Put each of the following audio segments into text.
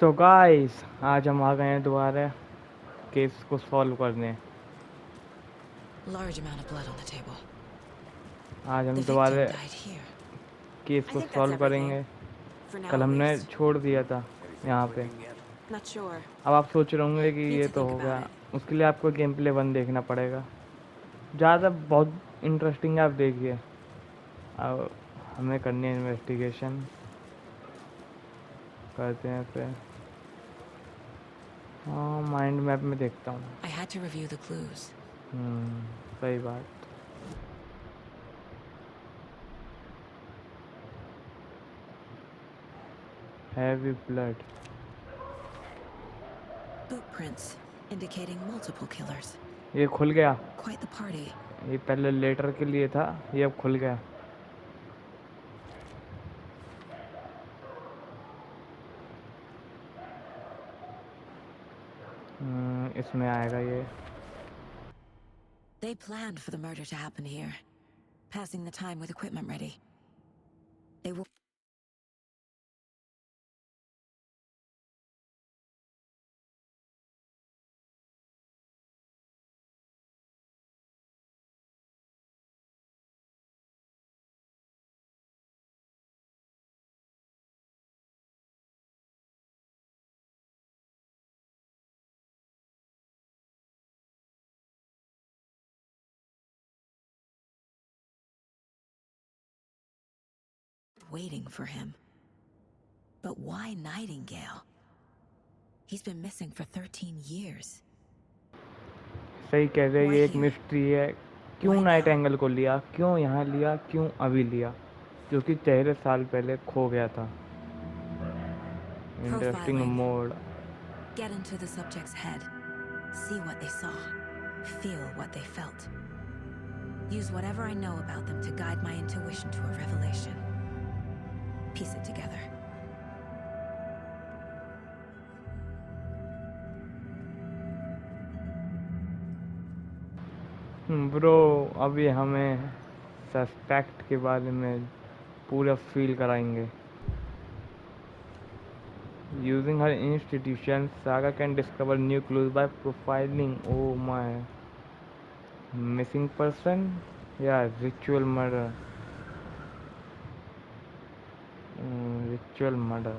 तो गाइस आज हम आ गए हैं दोबारा केस को सॉल्व करने। Large amount of blood on the table. आज The हम victim दोबारा died here. केस I को think that's सॉल्व everything. करेंगे। For now, कल at हमने least. छोड़ दिया था Anything यहाँ पे। clicking yet? Not sure. अब आप सोच रहे होंगे कि Need ये to तो think हो about गया, it. उसके लिए आपको गेम प्ले 1 देखना पड़ेगा। ज़्यादा बहुत इंटरेस्टिंग है, आप देखिए। अब हमें करनी है इन्वेस्टिगेशन, करते हैं फिर। हाँ, माइंड मैप में देखता हूँ। I had to review the clues. सही बात। Heavy blood. Boot prints indicating multiple killers. ये खुल गया। Quite the party. ये पहले लेटर के लिए था, ये अब खुल गया। इसमें आएगा ये। They planned for the murder to happen here, passing the time with equipment ready. They were waiting for him. But why Nightingale? He's been missing for 13 years. सही कह रहे हैं, Why ये एक here? मिस्ट्री है। क्यों Why नाइट now? एंगल को लिया, क्यों यहाँ लिया, क्यों अभी लिया, जो कि 13 साल पहले खो गया था। Interesting Profiling. Mode. Get into the subject's head. See what they saw. Feel what they felt. Use whatever I know about them to guide my intuition to a revelation. Piece it together. Bro, अभी हमें suspect के बारे में पूरा feel कराएंगे। Using her intuition, Saga can discover new clues by profiling. Oh my. Missing person या ritual murder. Ritual murder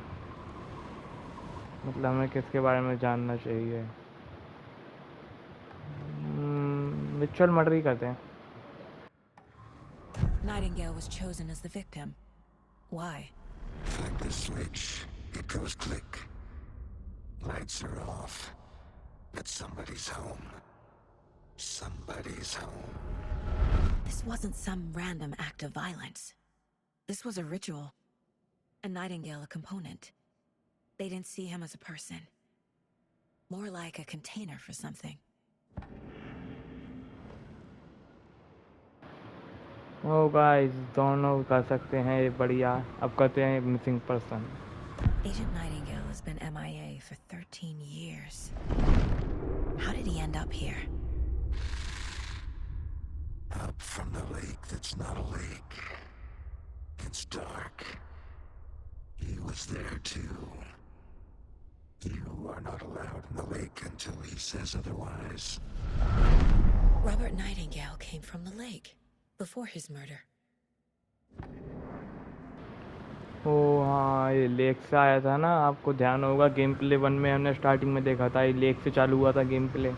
मतलब हमें किसके बारे में जानना चाहिए? रिचुअल मर्डर ही करते हैं। Nightingale was chosen as the victim. Why? Flick the switch, it goes click. Lights are off. But somebody's home. Somebody's home. This wasn't some random act of violence. This was a ritual. A Nightingale a component. They didn't see him as a person. More like a container for something. Oh guys, दोनों कर सकते हैं ये, बढ़िया। अब करते हैं missing person. Agent Nightingale has been MIA for 13 years. How did he end up here? Up from the lake that's not a lake. It's dark. He was there too. You are not allowed in the lake until he says otherwise. Robert Nightingale came from the lake before his murder. ओ हाँ, ये lake से आया था ना, आपको ध्यान होगा game play 1 में हमने स्टार्टिंग में देखा था, ये लेक से चालू हुआ था गेम प्ले।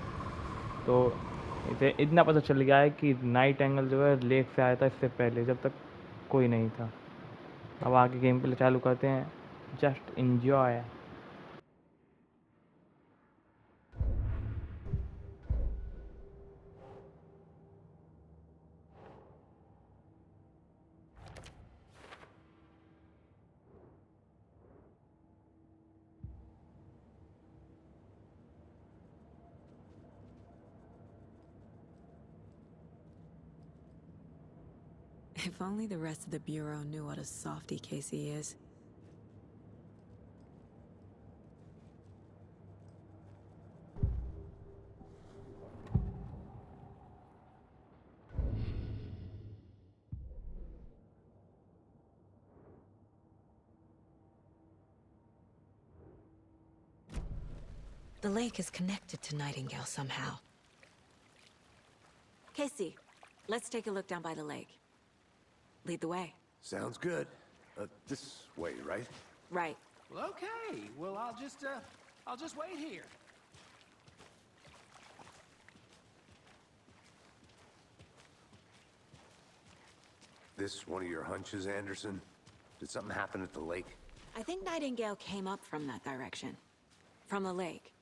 तो इसे इतना पता चल गया है कि नाइट एंगल जो है लेक से आया था, इससे पहले जब तक कोई नहीं था। अब आगे गेम प्ले चालू करते हैं। Just enjoy. If only the rest of the Bureau knew what a softy Casey is. The lake is connected to Nightingale somehow. Casey, let's take a look down by the lake. Lead the way. Sounds good. This way, right? Right. Well, okay. Well, I'll just wait here. This one of your hunches, Anderson? Did something happen at the lake? I think Nightingale came up from that direction. From the lake.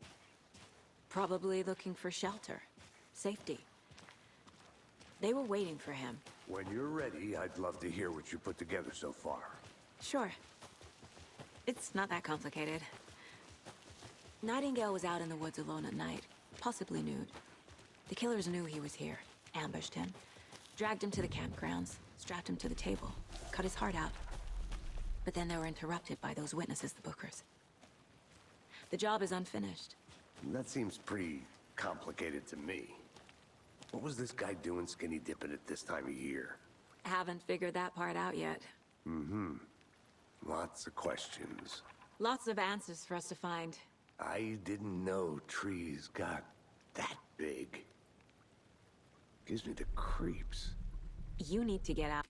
Probably looking for shelter. Safety. They were waiting for him. When you're ready, I'd love to hear what you put together so far. Sure. It's not that complicated. Nightingale was out in the woods alone at night, possibly nude. The killers knew he was here, ambushed him, dragged him to the campgrounds, strapped him to the table, cut his heart out. But then they were interrupted by those witnesses, the Bookers. The job is unfinished. That seems pretty complicated to me. What was this guy doing skinny dipping at this time of year? Haven't figured that part out yet. Lots of questions. Lots of answers for us to find. I didn't know trees got that big. Gives me the creeps. You need to get out.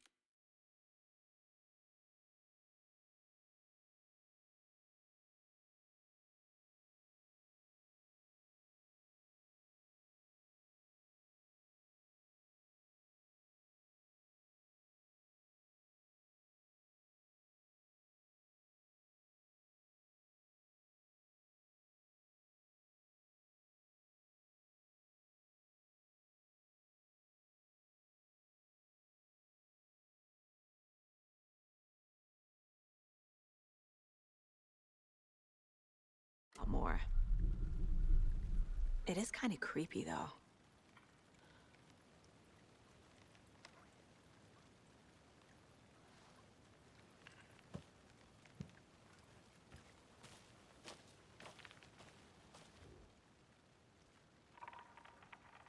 More. It is kind of creepy, though.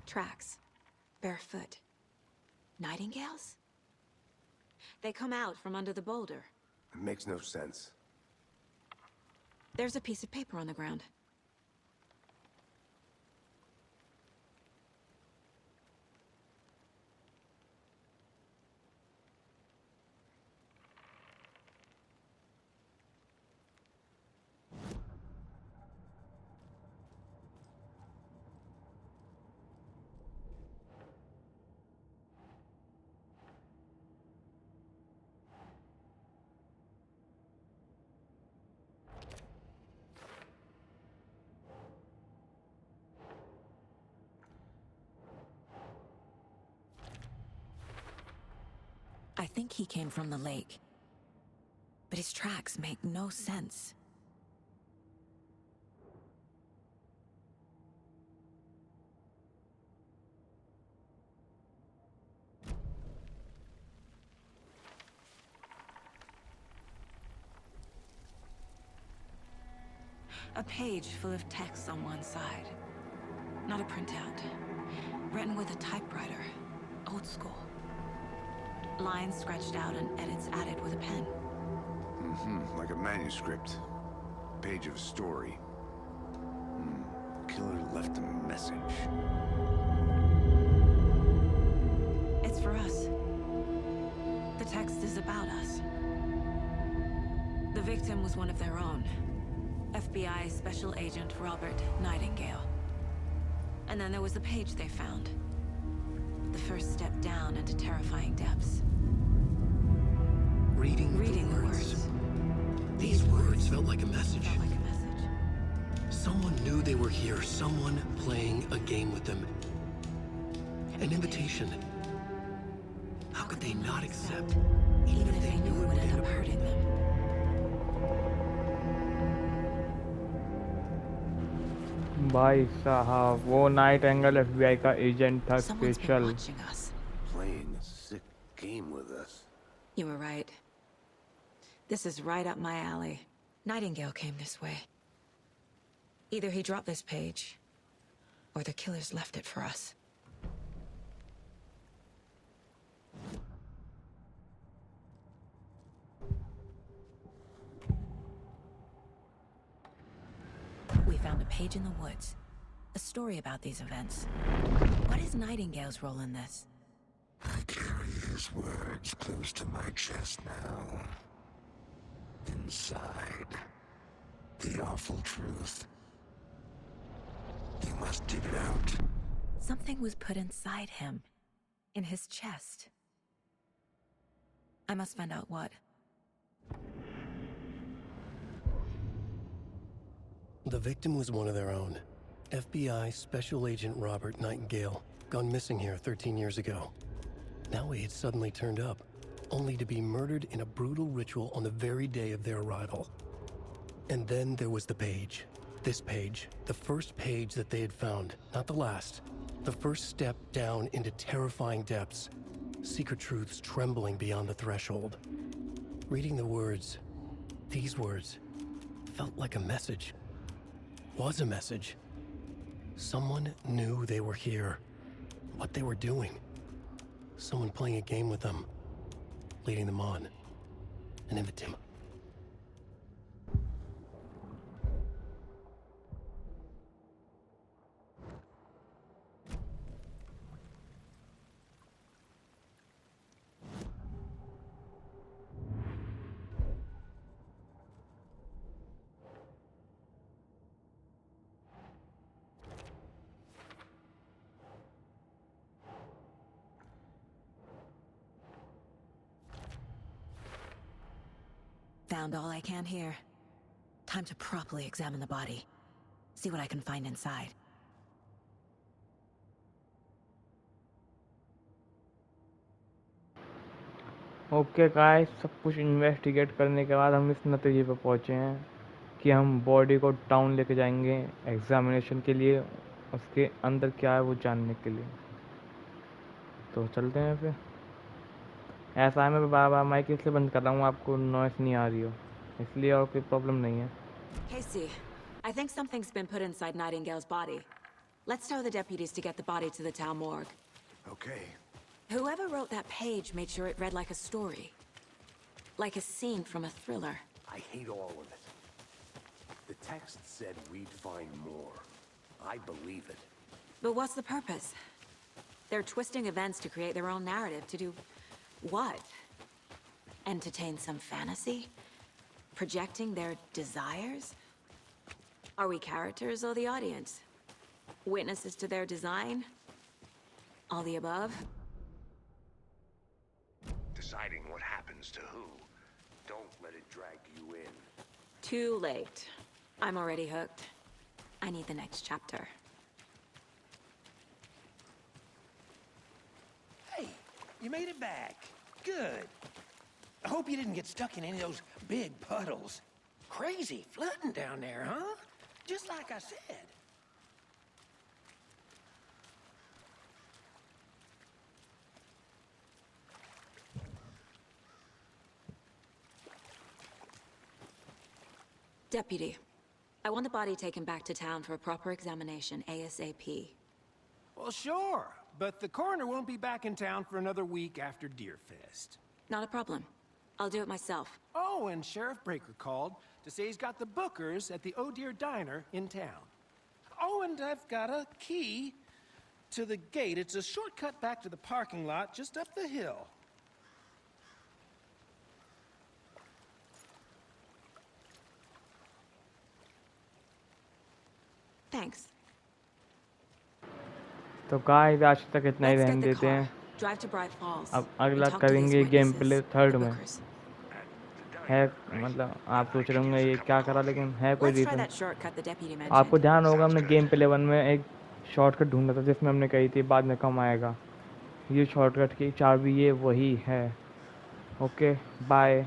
Tracks. Barefoot. Nightingales? They come out from under the boulder. It makes no sense. There's a piece of paper on the ground. I think he came from the lake. But his tracks make no sense. A page full of text on one side. Not a printout. Written with a typewriter. Old school. Lines scratched out and edits added with a pen. Like a manuscript. Page of a story. Killer left a message. It's for us. The text is about us. The victim was one of their own. FBI Special Agent Robert Nightingale. And then there was the page they found. The first step down into terrifying depths. Reading the words. These words felt like a message. Felt like a message. Someone knew they were here, someone playing a game with them. An invitation. How could they not accept, even if they knew it would end up hurting them? भाई साहब वो night angle FBI का agent था Someone's been special. watching us. Playing a sick game with us. You were right. This is right up my alley. Nightingale came this way. Either he dropped this page, or the killers left it for us. We deputy found a page in the woods. A story about these events. What is Nightingale's role in this? I carry his words close to my chest now. Inside, the awful truth. You must dig it out. Something was put inside him. In his chest. I must find out what. The victim was one of their own. FBI Special Agent Robert Nightingale, gone missing here 13 years ago. Now he had suddenly turned up, only to be murdered in a brutal ritual on the very day of their arrival. And then there was the page. This page, the first page that they had found, not the last. The first step down into terrifying depths. Secret truths trembling beyond the threshold. Reading the words, these words, felt like a message. Was a message. Someone knew they were here. What they were doing. Someone playing a game with them. Leading them on. An invitation. Found all I can here. Time to properly examine the body. See what I can find inside. Okay guys, सब कुछ investigate करने के बाद हम इस नतीजे पे पहुँचे हैं कि हम बॉडी को टाउन लेके जाएंगे एग्जामिनेशन के लिए, उसके अंदर क्या है वो जानने के लिए। तो चलते हैं फिर। ऐसा है, मैं बार बार माइक इसलिए बंद कर रहा हूँ, आपको नॉइस नहीं आ रही हो इसलिए, और कोई प्रॉब्लम नहीं है। Casey, I think something's been put inside Nightingale's body. Let's tell the deputies to get the body to the town morgue. Okay. Whoever wrote that page made sure it read like a story. Like a scene from a thriller. I hate all of it. The text said we'd find more. I believe it. But what's the purpose? They're twisting events to create their own narrative. To do what? Entertain some fantasy? Projecting their desires? Are we characters or the audience? Witnesses to their design? All the above? Deciding what happens to who. Don't let it drag you in. Too late. I'm already hooked. I need the next chapter. Hey, you made it back. Good. I hope you didn't get stuck in any of those big puddles. Crazy flooding down there, huh? Just like I said. Deputy, I want the body taken back to town for a proper examination ASAP. Well, sure. But the coroner won't be back in town for another week after Deerfest. Not a problem. I'll do it myself. Oh, and Sheriff Breaker called to say he's got the bookers at the Oh Dear Diner in town. Oh, and I've got a key to the gate. It's a shortcut back to the parking lot just up the hill. Thanks. तो guys आज तक इतना ही Let's रहने get the देते car. हैं। Drive to Bright Falls. अब and अगला talk to these करेंगे game witnesses, play third the में। bookers. है मतलब आप सोच रहे होंगे ये क्या करा, लेकिन है कोई Let's try reason. that shortcut the deputy आपको mentioned. ध्यान होगा हमने गेम प्ले 1 में एक शॉर्टकट ढूंढा था जिसमें हमने कही थी बाद में कम आएगा। ये शॉर्टकट की चाबी ये वही है। Okay bye.